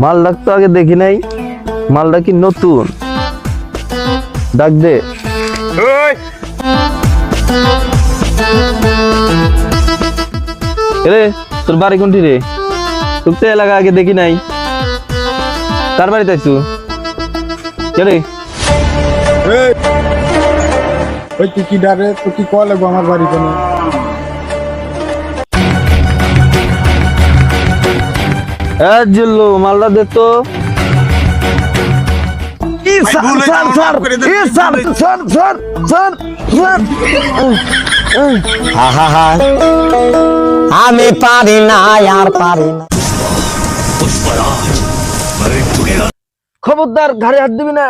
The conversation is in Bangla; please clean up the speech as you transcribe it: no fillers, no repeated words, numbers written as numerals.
মালটা তো আগে দেখি নাই, মালটা কি নতুন? ডাক দে। রে তোর বাড়ি কোনটি রে? তোর তো এলাকা আগে দেখি নাই, কার বাড়িতে আইছু? কে রে? ওই তুই কি ডারে, তুই কি কল লাগবো আমার বাড়ি কেন? জিল্লু মালটা দে তো। আমি পারি না, আর পারি না। খবরদার ঘাড়ে হাত দিবি না।